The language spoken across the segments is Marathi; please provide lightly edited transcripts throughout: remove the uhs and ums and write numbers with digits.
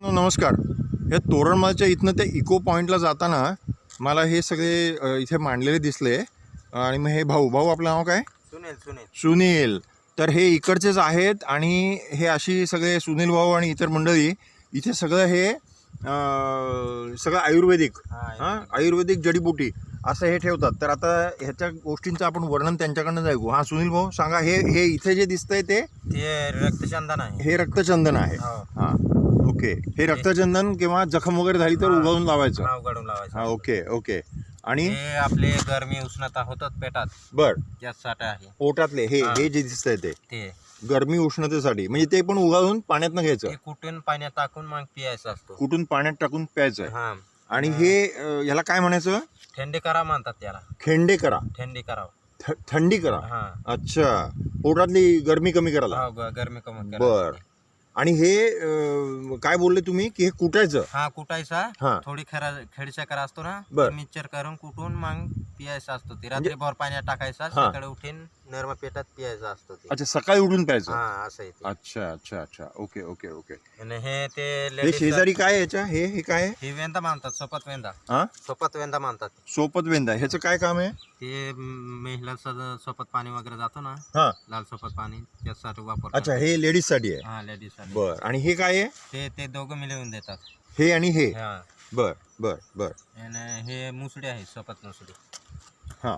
नमस्कार. हे तोरणमाळच्या इथनं ते इको पॉईंटला जाताना मला हे सगळे इथे मांडलेले दिसले आणि मग हे भाऊ आपलं नाव काय? सुनील. तर हे इकडचेच आहेत आणि हे अशी सगळे सुनील भाऊ आणि इतर मंडळी इथे सगळं हे सगळं आयुर्वेदिक आयुर्वेदिक जडीबुटी असं हे ठेवतात. तर आता ह्याच्या गोष्टींचं आपण वर्णन त्यांच्याकडनं ऐकू. हां सुनील भाऊ सांगा. हे इथे जे दिसतंय ते रक्तचंदन आहे. हे रक्तचंदन आहे. हां ओके. हे रक्तचंदन किंवा जखम वगैरे झाली तर उगाळून लावायचं. लावायचं. हां ओके. आणि हे आपले गरमी उष्णता होतात पेटात बर त्यासाठी आहे. पोटातले हे जे दिसतंय ते गरमी उष्णतेसाठी म्हणजे ते पण उगाळून पाण्यात घ्यायचं. ते कुटून पाण्यात टाकून मग पियायचं असतो. कुठून पाण्यात टाकून प्यायचं. हा. आणि हे ह्याला काय म्हणायचं? थंडी करा म्हणतात त्याला. थंडी करा. थंडी करा. हा. अच्छा. पोटातली गरमी कमी करायला. गरमी कमी बर. आणि हे काय बोलले तुम्ही की हे कुटायचं? हा कुटायचा. हा. थोडी खेडचकर असतो ना बर. मिक्सचर करून कुटून मग पियायचा असतो. ते रात्रीभर पाण्यात टाकायचा. सकाळी उठून नरम पेटात पियायचा असतो ते. अच्छा सकाळी उठून प्यायचं. हा असं आहे ते. अच्छा. ओके. आणि हे ते हे शेजारी काय आहे याच्या? हे काय आहे? हे वेंदा मानतात. सोपत वेंदा. हा सोपत वेंदा मानतात. सोपत वेंदा. ह्याचं काय काम आहे? ते महिलांचं सोपत पाणी वगैरे जातो ना हा. लाल सोपत पाणी त्यासाठी वापर. अच्छा हे लेडीज साठी आहे. हा लेडीज साठी. बर. आणि हे काय आहे? ते दोघं मिळवून देतात. हे आणि हे. हा. बर. आणि हे मुसडी आहे. सोपत मुसडी. हा.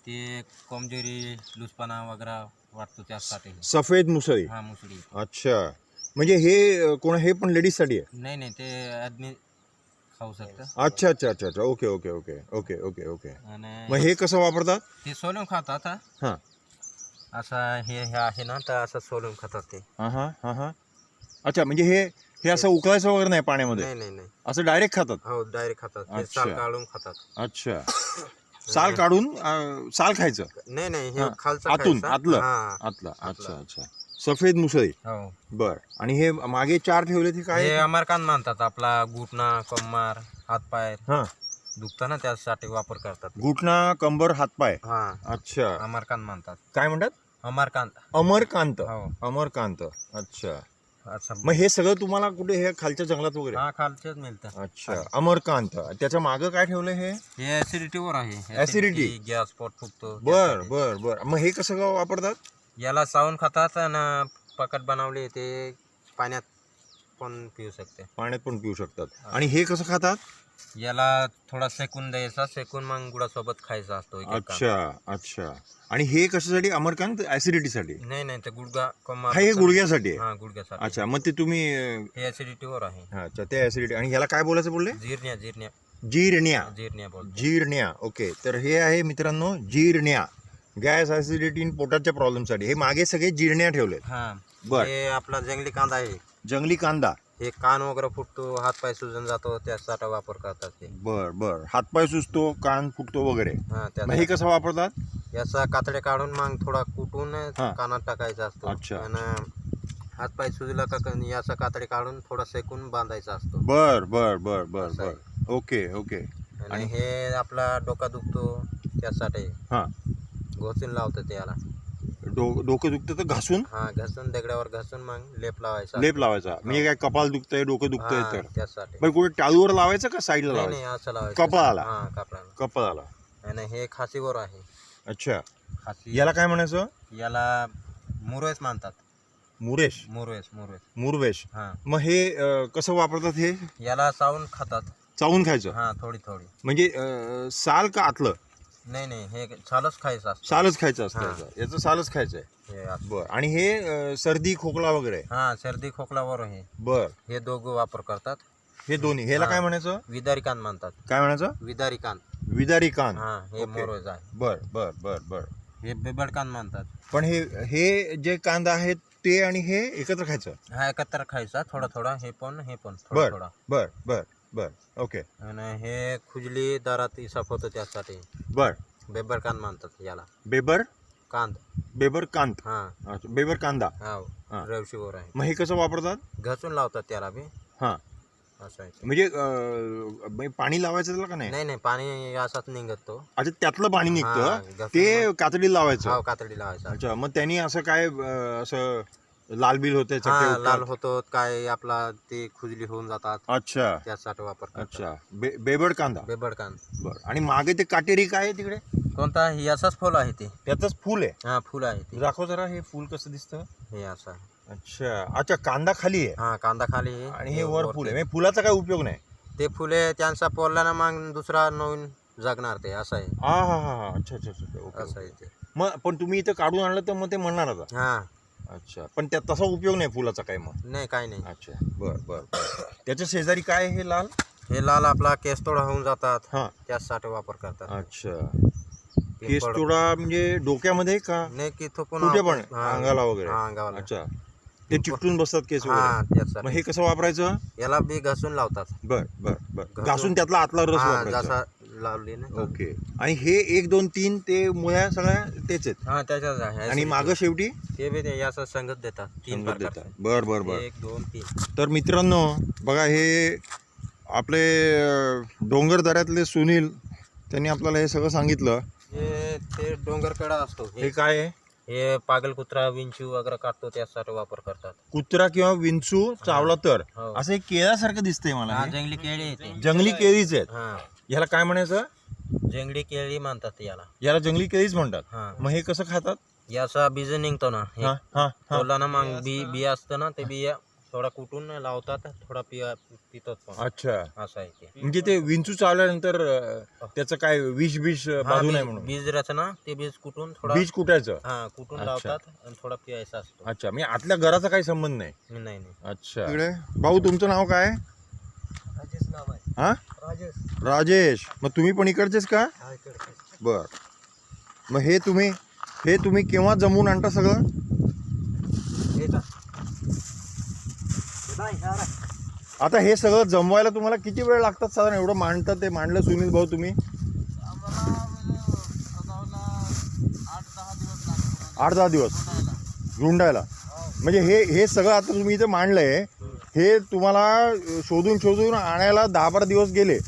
ते कमजोरी लुसपणा वगैरे वाटतो त्यासाठी. सफेद मुसळी. हा मुसडी. अच्छा. म्हणजे हे कोण? हे पण लेडीज साठी आहे? नाही ते आदमी खाऊ शकतं. अच्छा. ओके. आणि मग हे कसं वापरतात? ते सोलून खातात. हा. असं हे आहे ना तर असं सोलून खातात ते. हा. अच्छा म्हणजे हे असं उकळायचं वगैरे नाही पाण्यामध्ये? नाही असं डायरेक्ट खातात? हो डायरेक्ट खातात. ते अच्छा. साल काढून खातात. अच्छा. साल काढून साल खायचं? नाही हे खालचं आतून खायचं. आतलं हा. आतलं. अच्छा. सफेद मुसळी. हो. बर. आणि हे मागे 4 ठेवले ते काय? हे अमरकांत म्हणतात. आपला घुटना कंबर हातपाय हा. दुखतं ना त्यासाठी वापर करतात. घुटना कंबर हातपाय. हा. अच्छा. अमरकांत म्हणतात. काय म्हणतात? अमरकांत. अमरकांत. हो. अमरकांत. अच्छा. असं. मग हे सगळं तुम्हाला कुठे हे खालच्या जंगलात वगैरे? हा खालचेच मिळतं. अच्छा. अमरकांत. त्याच्या मागं काय ठेवलं हे? हे ऍसिडिटीवर आहे. Acidity. गॅस पोट फुगतो. बर. मग हे कसं का वापरतात? याला चावून खातात आणि पकड बनवले ते पाण्यात पण पिऊ शकते. पाण्यात पण पिऊ शकतात. आणि हे कसं खातात? याला थोडा सेकून द्यायचा. सेकून मग गुळासोबत खायचा असतो. अच्छा. आणि हे कशासाठी? अमरकांत ऍसिडिटीसाठी? नाही ते गुडघा कमर. हे गुडघ्यासाठी आहे? हा गुडघ्यासाठी. अच्छा. मग ते तुम्ही हे ऍसिडिटीवर आहे. अच्छा ते ऍसिडिटी. आणि ह्याला काय बोलायचं बोलले? जिरण्या बोलतो. जिरण्या. ओके. तर हे आहे मित्रांनो जिरण्या. गॅस ऍसिडिटी पोटाच्या प्रॉब्लेमसाठी हे मागे सगळे जिरण्या ठेवले. हा. बर. हे आपला जंगली कांदा आहे. जंगली कांदा. हे कान वगैरे फुटतो हातपाय सुजून जातो त्यासाठी वापर करतात ते. बर. हातपाय सुजतो कान फुटतो वगैरे. हा मग हे कसं वापरतात? याचा कातडे काढून मग थोडा कुटून कानात टाकायचा असतो. अच्छा. आणि हातपाय सुजला का याचा कातडे काढून थोडा सेकून बांधायचा असतो. बर. ओके. आणि हे आपला डोका दुखतो त्यासाठी हा. घोचून लावतं त्याला. डोकं दुखतं तर घासून? हा घासून दगडावर घासून मग लेप लावायचा. म्हणजे काय कपाल दुखतंय डोकं दुखतंय तर त्यासाठी. बरं कुठे टाळूवर लावायचं का साईडला नाही लावायचं? असं लावायचं. कपाळाला? हा कपाळाला. आणि हे खासीवर आहे. अच्छा. खासी. याला काय म्हणायचं? याला मुरवेस मानतात. मुरवेश. हा. मग हे कसं वापरतात? हे याला चावून खातात. चावून खायचं? हा थोडी म्हणजे साल का आतलं? नाही हे सालच खायचं असतं. सालच खायचं असतं. याचं सालच खायचं आहे. हे असं. बर. आणि हे सर्दी खोकला वगैरे? हा सर्दी खोकलावर आहे. बर. हे दोघं वापर करतात. हे दोन्ही. ह्याला काय म्हणायचं? विदारी कान म्हणतात. काय म्हणायचं? विदारी कान. हा. हे मोरवेज आहे. बर. हे बेबड कान म्हणतात. पण हे जे कांदा आहेत ते आणि हे एकत्र खायचं? हा एकत्र खायचा थोडा. हे पण थोडा. बर. ओके. आणि हे खुजली दारात साफ होतं त्यासाठी. बर. बेबर कान म्हणतात याला. बेबर कांत. हा. बेबर कांदा. हा. रवशीवर आहे. मग हे कसं वापरतात? घासून लावतात त्याला बी. हा. असं आहे. म्हणजे पाणी लावायचं त्याला का नाही? नाही पाणी असाच निघत तो. अच्छा त्यातलं पाणी निघतं हा, ते कातडी लावायचं? हा कातडी लावायचं. अच्छा. मग त्यांनी असं काय असं लाल बिल होते चट्टे हा उठतात. लाल होतो काय आपला ते खुजली होऊन जातात अच्छा त्यासाठी वापर करतात. अच्छा बेबड कांदा. बेबडकान. बरं आणि मागे ते काटेरी काय आहे तिकडे? कोणता हे असाच फळ आहे ते. त्यातच फुल आहे. हा फुल आहे ते. दाखव जरा हे फुल कसं दिसतं. हे असं आहे. अच्छा अच्छा कांदा खाली आहे हा कांदा खाली आहे. आणि हे वर फुल आहे. म्हणजे फुलाचा काय उपयोग नाही. ते फुले त्यांचा पोरला ना मग दुसरा नवीन जगणार ते असं आहे. हा हा हा हा अच्छा अच्छा अच्छा ओके, असं आहे ओके. ते. मग पण तुम्ही इथं काढून आणलं तर मग ते म्हणणार आता. हा अच्छा पण त्यात तसा उपयोग नाही फुलाचा काय मग. नाही काय नाही. अच्छा बर बर त्याच्या शेजारी काय आहे हे लाल? हे लाल आपला केस तोडा होऊन जातात हा त्यासाठी वापर करतात. अच्छा केस तुडा म्हणजे डोक्यामध्ये का नाही की तो कुठे पण अंगाला वगैरे? हा अंगाला. अच्छा ते चिकटून बसतात केस वगैरे. हा मग त्यासाठी हे कसं वापरायचं? याला बी घासून लावतात. बर बर बर घासून त्यातला आतला रस हा वापरायचा. जसा लावली ना. ओके आणि हे 1 2 3 ते मुळ्या सगळ्या तेच आहेत हा त्याच्याच आहे. आणि मागं शेवटी ते बी ते याचा संगत देतात 3 संगत प्रकारचे. देतात. बर बर बर 1 2 3. तर मित्रांनो बघा हे आपले डोंगर दऱ्यातले सुनील त्यांनी आपल्याला हे सगळं सांगितलं. हे ते डोंगरकडा असतो. हे काय आहे? हे पागल कुत्रा विंचू वगैरे काढतो त्यासाठी वापर करतात. कुत्रा किंवा विंचू चावला तर हो. असं एक केळ्यासारखं दिसतंय मला हा हे. जंगली केळी येते. जंगली केळीच आहेत. हा याला काय म्हणायचं? जंगली केळी म्हणतात याला. याला जंगली केळीच म्हणतात. हा मग हे कसं खातात? याचा बीज निघतो ना. हे हा हा हा तोला ना मग बिया असतं ना ते बिया थोडा कुटून लावतात थोडा पितात पण. अच्छा असं आहे ते. म्हणजे ते विंचू चावल्यानंतर त्याचं काय विष बीज हा, बाजू नाही म्हणून बीज रचना ते बीज कुटून थोडा बीज कुटायचं. हा कुटून अच्छा. लावतात आणि थोडा पियायचा असतो. अच्छा म्हणजे आतल्या घराचा काही संबंध नाही. नाही नाही. अच्छा इकडे भाऊ तुमचं नाव काय? राजेश नाव आहे. हा राजेश. राजेश. मग तुम्ही पण इकडचेच का? बर मग हे तुम्ही केव्हा जमवून आणता सगळं? आता हे सगळं जमवायला तुम्हाला किती वेळ लागतात साधारण? एवढं मांडतात ते मांडलं सुनील भाऊ तुम्ही? 8-10 दिवस झुंडायला. म्हणजे हे सगळं आता तुम्ही इथे मांडलंय हे तुम्हाला शोधून आणायला 10-12 दिवस गेले.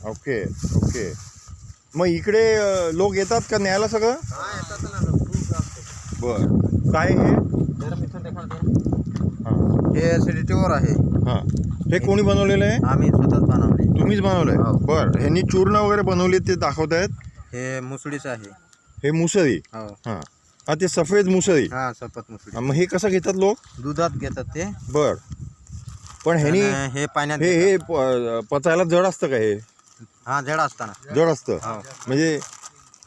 Okay okay. मग इकडे लोक येतात का न्यायला सगळं? बर काय हे? हे ऍसिडिटीवर आहे. हां हे कोणी बनवलेलं आहे? आम्ही स्वतःच बनवले. तुम्हीच बनवलंय? हो. बर ह्यांनी चूर्ण वगैरे बनवली ते दाखवतायत. हे मुसळीच आहे. हे मुसळी. हो. हां हा ते सफेद मुसळी. हा सपत मुसळी. मग हे कसं घेतात लोक? दुधात घेतात ते. बर पण ह्यानी आणि हे पाण्यात हे पचायला जड असतं का? हे हा जड असताना जड असतं हो. म्हणजे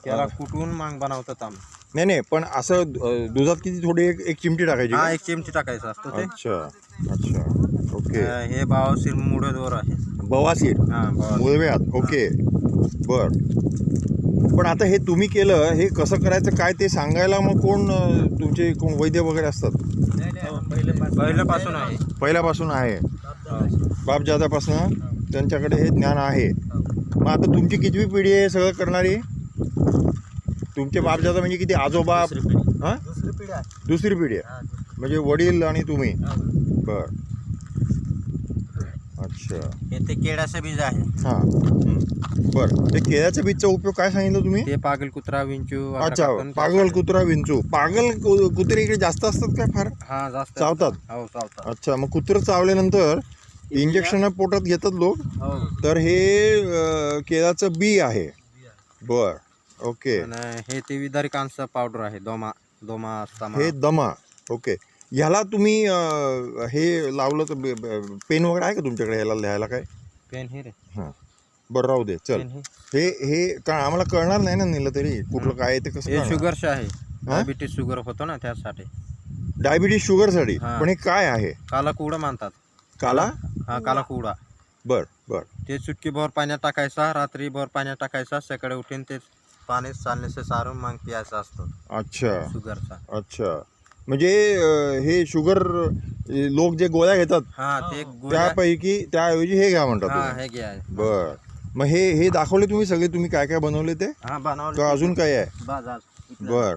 त्याला कुटून मग बनवतात आम्ही. नाही पण असं दुधात किती थोडी एक चिमटी टाकायची हा का? 1 चिमटी टाकायचा असतो ते. अच्छा अच्छा ओके. हे बावसीर मुळव्याध आहे. बवासीर हा मुळव्याध. ओके बर पण आता हे तुम्ही केलं हे कसं करायचं काय ते सांगायला मग कोण तुमचे कोण वैद्य वगैरे असतात? पहिल्यापासून आहे. पहिल्यापासून आहे. बापजादापासून त्यांच्याकडे हे ज्ञान आहे. मग आता तुमची कितवी पिढी आहे सगळं करणारी? तुमचे बापजादा म्हणजे किती? आजोबा? हां दुसरी पिढी आहे. म्हणजे वडील आणि तुम्ही. बर अच्छा. हे ते केळ्याचं बीज आहे. हां बरं ते केळ्याच्या बीजचा उपयोग काय सांगितलं तुम्ही? ते पागल कुत्रा विंचू. अच्छा पागल कुत्रा विंचू. पागल कुत्रे इकडे जास्त असतात का फार? हा जास्त चावतात? हो चावतात. अच्छा मग कुत्रं चावल्यानंतर इंजेक्शन पोटात घेतात लोक. हो. तर हे केळाचं बी आहे. बर ओके. आणि हे ते विदारिकांचं पावडर आहे. दोमा असता. हे दमा. ओके ह्याला तुम्ही हे लावलं तर पेन वगैरे आहे का तुमच्याकडे ह्याला लिहायला काय? पेन हे रे. हां बरं राहू दे चल. पेन हे. हे का आम्हाला कळणार नाही ना नेलं तरी कुठलं काय आहे ते कसं हे कळणार? शुगरचं आहे. डायबिटीस शुगर होतो ना त्यासाठी. डायबिटीस शुगरसाठी. हां. पण हे काय आहे? काला कुडा म्हणतात. काला? हा काला कुडा. बर बर ते चुटकीभर पाण्यात टाकायचा रात्रीभर पाण्यात टाकायचा सकाळी उठून ते पाणी चालण्याचे सारून मग प्यायचा असतो अच्छा शुगरचा. अच्छा म्हणजे हे शुगर लोक जे गोळ्या घेतात हा ते गोळ्या. त्यापैकी त्याऐवजी हे घ्या म्हणतात हा तुम्ही. हे घ्या. बर मग हे दाखवले तुम्ही सगळे तुम्ही काय काय बनवले ते? हा बनवलं. का अजून काय आहे? बाजार. बर